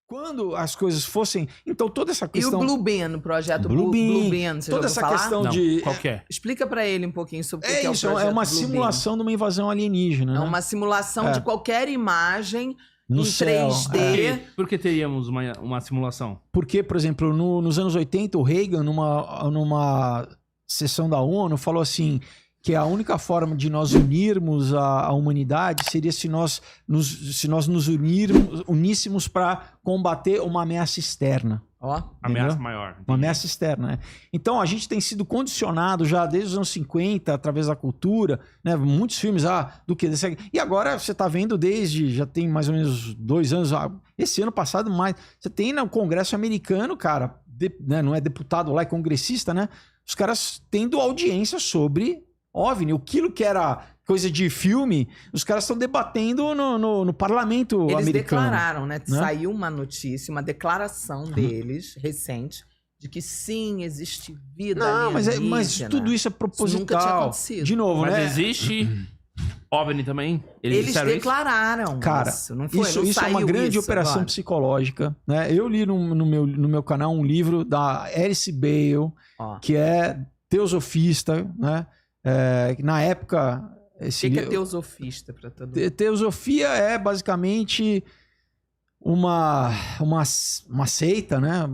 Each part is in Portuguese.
quando as coisas fossem... Então, toda essa E questão... o Blue Bean, o projeto Blue Blue Bean, Bean, você toda já ouviu essa falar? questão Não, de... qual que é? Explica pra ele um pouquinho sobre o que é o isso, projeto é uma Blue Bean. simulação de uma invasão alienígena, É né? uma simulação de qualquer imagem No em céu, 3D. Por que teríamos uma simulação? Porque, por exemplo, nos anos 80, o Reagan, numa sessão da ONU, falou assim que a única forma de nós unirmos a humanidade seria se nós nos uníssemos para combater uma ameaça externa. Ó, Ameaça maior. Uma ameaça externa, né? Então, a gente tem sido condicionado já desde os anos 50, através da cultura, né? Muitos filmes, do que desse... E agora você tá vendo já tem mais ou menos 2 anos, esse ano passado mais, você tem no Congresso americano, cara, né? Não é deputado lá, é congressista, né? Os caras tendo audiência sobre OVNI, aquilo que era coisa de filme, os caras estão debatendo no parlamento eles americano. declararam, né? Saiu uma notícia, uma declaração deles, recente, de que sim, existe vida Não, mas alienígena. tudo isso é proposital. Isso nunca tinha acontecido. De novo, Mas né? existe OVNI também? Eles disseram isso? Cara, declararam isso, não foi? Isso Não é uma saiu grande isso operação agora. psicológica, né? Eu li no meu canal um livro da Alice Bale, Ó, que é teosofista, né? Na época... o que é teosofista para todo mundo? Teosofia é basicamente uma seita, né?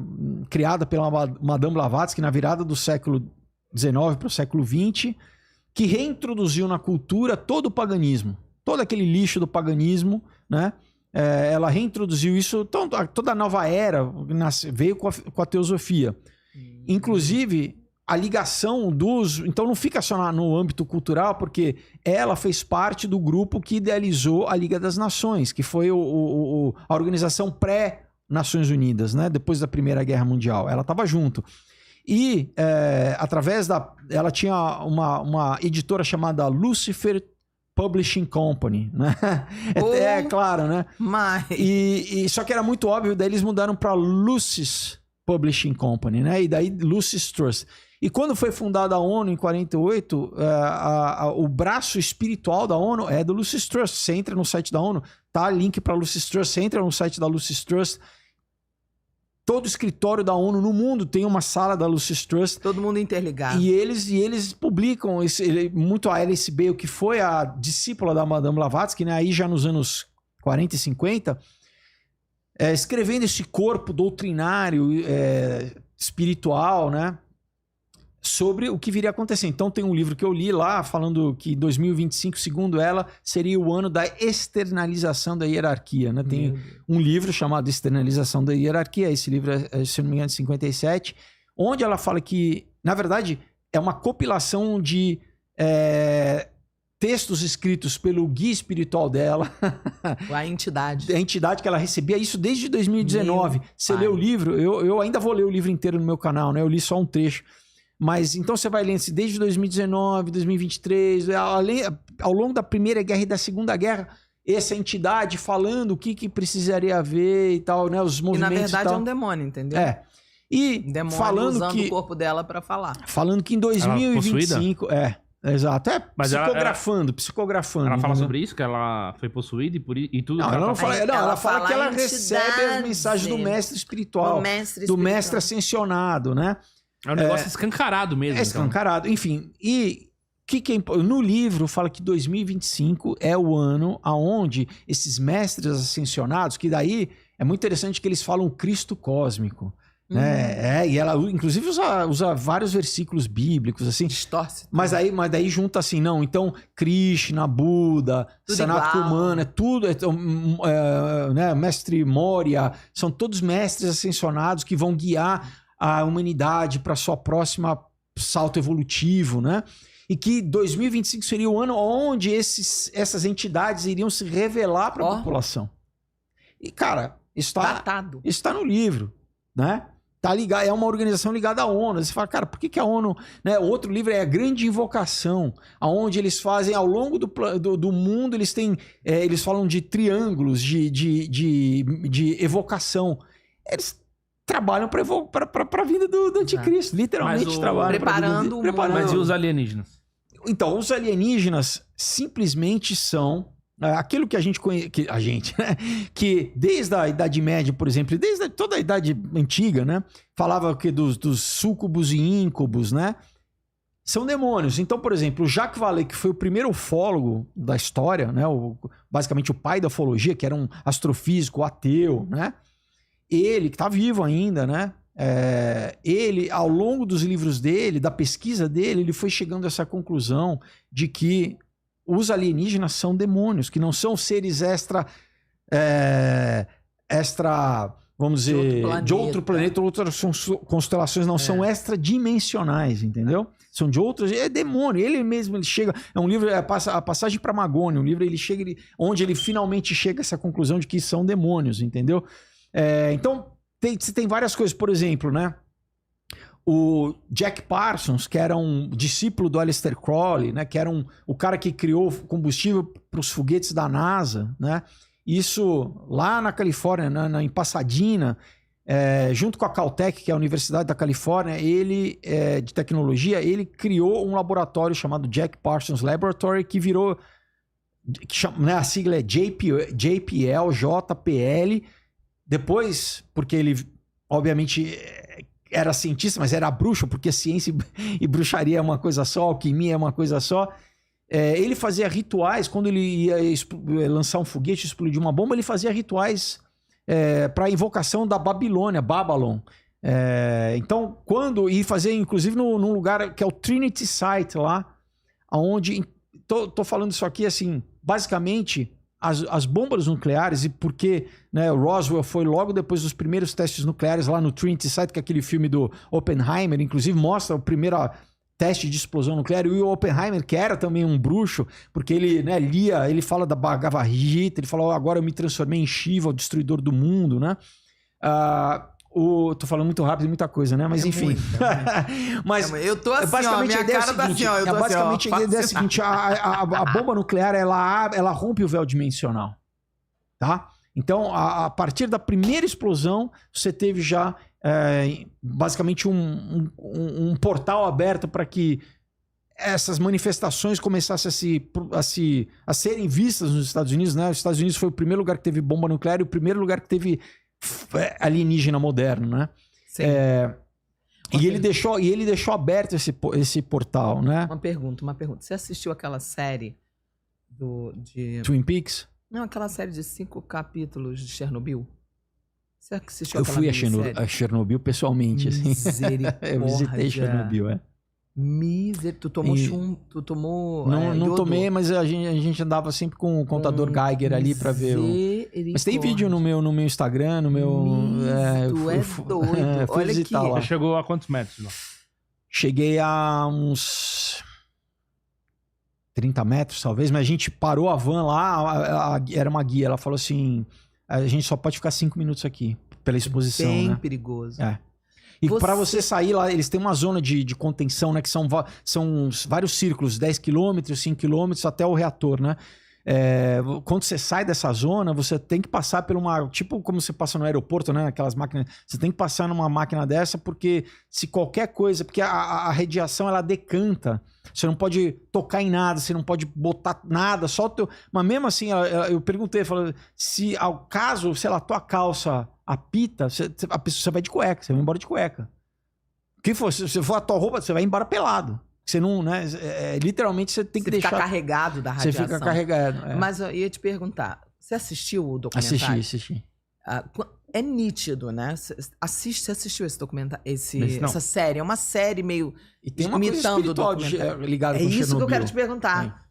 Criada pela Madame Blavatsky na virada do século XIX para o século XX, que reintroduziu na cultura todo o paganismo, todo aquele lixo do paganismo, né? Ela reintroduziu isso, então, toda a nova era veio com a teosofia. Inclusive, a ligação então não fica só no âmbito cultural, porque ela fez parte do grupo que idealizou a Liga das Nações, que foi a organização pré-Nações Unidas, né? Depois da Primeira Guerra Mundial. Ela estava junto. E através ela tinha uma editora chamada Lucifer Publishing Company, né? Claro, né? Mas... Só que era muito óbvio, daí eles mudaram para Lucis Publishing Company, né? E daí Lucis Trust. E quando foi fundada a ONU em 48, o braço espiritual da ONU é do Lucis Trust. Você entra no site da ONU, tá link para Lucis Trust, você entra no site da Lucis Trust. Todo escritório da ONU no mundo tem uma sala da Lucis Trust. Todo mundo interligado. E eles publicam muito a Alice Bale, que foi a discípula da Madame Blavatsky, né? Aí já nos anos 40 e 50, escrevendo esse corpo doutrinário, espiritual, né? Sobre o que viria a acontecer. Então tem um livro que eu li lá, falando que 2025, segundo ela, seria o ano da externalização da hierarquia, né? Tem um livro chamado Externalização da Hierarquia, esse livro se não me engano, de 57, onde ela fala que, na verdade, é uma compilação de textos escritos pelo guia espiritual dela. A entidade. A entidade que ela recebia, isso desde 2019. Você lê o livro, eu ainda vou ler o livro inteiro no meu canal, né? Eu li só um trecho. Mas então você vai lendo desde 2019, 2023, ao longo da Primeira Guerra e da Segunda Guerra, essa entidade falando o que precisaria haver e tal, né? Os movimentos. E na verdade e tal. é um demônio, entendeu? E demônio falando usando que o corpo dela pra falar. Falando que em 2025, exato, psicografando. Ela fala sobre isso, que ela foi possuída e tudo. Não, ela não fala, ela fala que ela recebe as mensagens do mestre espiritual, do mestre ascensionado, né? É um negócio escancarado mesmo. Escancarado. Então. Enfim, e no livro fala que 2025 é o ano aonde esses mestres ascensionados, que daí é muito interessante que eles falam Cristo cósmico. Né? E ela inclusive usa vários versículos bíblicos assim. Distorce. Mas daí junta assim, não, então Krishna, Buda, Sanat Kumara, tudo, né? Mestre Moria, são todos mestres ascensionados que vão guiar a humanidade para sua próxima salto evolutivo, né? E que 2025 seria o ano onde essas entidades iriam se revelar para a população. E, cara, isso está no livro, né? Tá ligado, é uma organização ligada à ONU. Você fala, cara, por que a ONU... Né? O outro livro é A Grande Invocação, onde eles fazem, ao longo do mundo, eles falam de triângulos, de evocação. Eles trabalham para a vida do anticristo. Literalmente trabalham. Preparando. Mas e os alienígenas? Então, os alienígenas simplesmente são aquilo que a gente conhece, né? Que desde a Idade Média, por exemplo, desde toda a Idade Antiga, né? Falava que dos súcubos e íncubos, né? São demônios. Então, por exemplo, o Jacques Vallée, que foi o primeiro ufólogo da história, né? Basicamente o pai da ufologia, que era um astrofísico ateu, né? Ele, que está vivo ainda, né? Ele, ao longo dos livros dele, da pesquisa dele, ele foi chegando a essa conclusão de que os alienígenas são demônios, que não são seres vamos dizer, de outro planeta, outras constelações, não são extradimensionais, entendeu? São de outras, é demônio. Ele mesmo, ele chega, é um livro, a Passagem para Magônia, um livro, ele chega, onde ele finalmente chega a essa conclusão de que são demônios, entendeu? Então, tem várias coisas, por exemplo, né? O Jack Parsons, que era um discípulo do Aleister Crowley, né? Que era o cara que criou combustível para os foguetes da NASA, né? Isso lá na Califórnia, em Pasadena, junto com a Caltech, que é a Universidade da Califórnia, ele, de tecnologia, ele criou um laboratório chamado Jack Parsons Laboratory, que virou, né, a sigla é JPL, JPL. Depois, porque ele, obviamente, era cientista, mas era bruxo, porque ciência e bruxaria é uma coisa só, alquimia é uma coisa só. Ele fazia rituais, quando ele ia lançar um foguete, explodir uma bomba, ele fazia rituais para a invocação da Babilônia, Babylon. Então, e fazia inclusive num lugar que é o Trinity Site lá, onde, tô falando isso aqui assim, basicamente, as bombas nucleares, e porque, né, o Roswell foi logo depois dos primeiros testes nucleares lá no Trinity Site, que é aquele filme do Oppenheimer, inclusive mostra o primeiro teste de explosão nuclear, e o Oppenheimer, que era também um bruxo, porque ele, né, ele fala da Bhagavad Gita, ele fala, agora eu me transformei em Shiva, o destruidor do mundo, né? Tô falando muito rápido, muita coisa, né? Mas enfim. Mas eu tô assim, basicamente, a ideia tá assim, ó. Basicamente, a ideia é a seguinte: a bomba nuclear, ela rompe o véu dimensional, tá? Então, a partir da primeira explosão, você teve já basicamente um portal aberto para que essas manifestações começassem a serem vistas nos Estados Unidos, né? Os Estados Unidos foi o primeiro lugar que teve bomba nuclear e o primeiro lugar que teve alienígena moderno, né? Sim. E ele deixou aberto esse portal, né? Uma pergunta. Você assistiu aquela série de Twin Peaks? Não, aquela série de 5 capítulos de Chernobyl? Você assistiu Eu fui a Chernobyl pessoalmente, assim. Misericórdia. Eu visitei Chernobyl, Tu tomou chumbo? Tu tomou. Não tomei, mas a gente andava sempre com o contador Geiger ali pra ver Mas tem vídeo no meu Instagram, no meu. Tu é doido. Fui Olha visitar aqui. lá. Você chegou a quantos metros, não? Cheguei a uns 30 metros, talvez, mas a gente parou a van lá, era uma guia, ela falou assim, a gente só pode ficar 5 minutos aqui, pela exposição, bem né? perigoso. E para você sair lá, eles têm uma zona de contenção, né? Que são vários círculos, 10 quilômetros, 5 quilômetros, até o reator, né? Quando você sai dessa zona, você tem que passar por uma... Tipo como você passa no aeroporto, né? Aquelas máquinas... Você tem que passar numa máquina dessa, porque se qualquer coisa... Porque a radiação, ela decanta. Você não pode tocar em nada, você não pode botar nada, só o teu... Mas mesmo assim, eu perguntei, falei, se ao caso, sei lá, tua calça apita, você vai de cueca, você vai embora de cueca. Se for a tua roupa, você vai embora pelado. Você não, né? Literalmente você tem que deixar... Você fica carregado da radiação. Você fica carregado. Mas eu ia te perguntar, você assistiu o documentário? Assisti. É nítido, né? Você assistiu esse documentário, essa série? É uma série meio e tem uma imitando o documentário. Ligado com isso Chernobyl. Que eu quero te perguntar.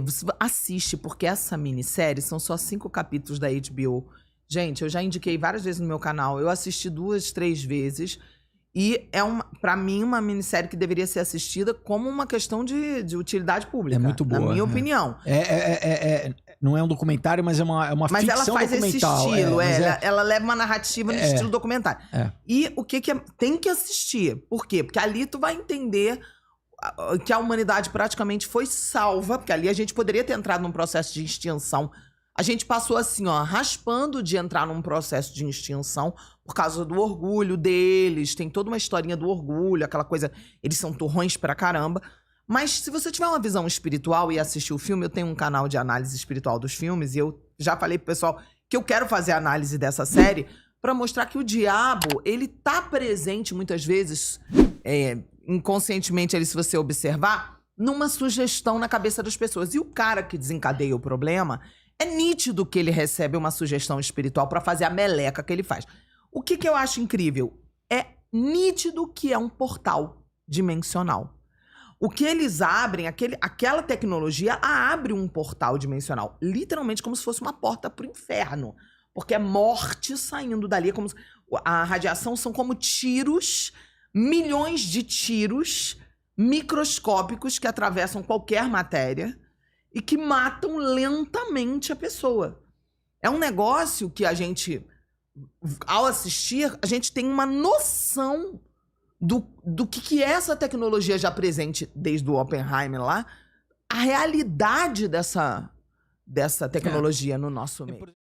Você assiste, porque essa minissérie são só 5 capítulos da HBO. Gente, eu já indiquei várias vezes no meu canal. Eu assisti 2, 3 vezes. E é, pra mim, uma minissérie que deveria ser assistida como uma questão de utilidade pública. É muito boa. Na minha opinião. Não é um documentário, mas é uma mas ficção documental. Mas ela faz esse estilo. Ela leva uma narrativa no estilo documentário. E o que tem que assistir? Por quê? Porque ali tu vai entender que a humanidade praticamente foi salva. Porque ali a gente poderia ter entrado num processo de extinção. A gente passou assim, ó, raspando de entrar num processo de extinção por causa do orgulho deles. Tem toda uma historinha do orgulho, aquela coisa... Eles são turrões pra caramba. Mas se você tiver uma visão espiritual e assistir o filme, eu tenho um canal de análise espiritual dos filmes e eu já falei pro pessoal que eu quero fazer a análise dessa série pra mostrar que o diabo, ele tá presente muitas vezes, inconscientemente, se você observar, numa sugestão na cabeça das pessoas. E o cara que desencadeia o problema, é nítido que ele recebe uma sugestão espiritual pra fazer a meleca que ele faz. O que eu acho incrível? É nítido que é um portal dimensional. O que eles abrem, aquela tecnologia abre um portal dimensional. Literalmente como se fosse uma porta pro inferno. Porque é morte saindo dali. A radiação são como tiros, milhões de tiros microscópicos que atravessam qualquer matéria e que matam lentamente a pessoa. É um negócio que a gente, ao assistir, a gente tem uma noção do que é essa tecnologia já presente desde o Oppenheimer lá, a realidade dessa tecnologia no nosso meio.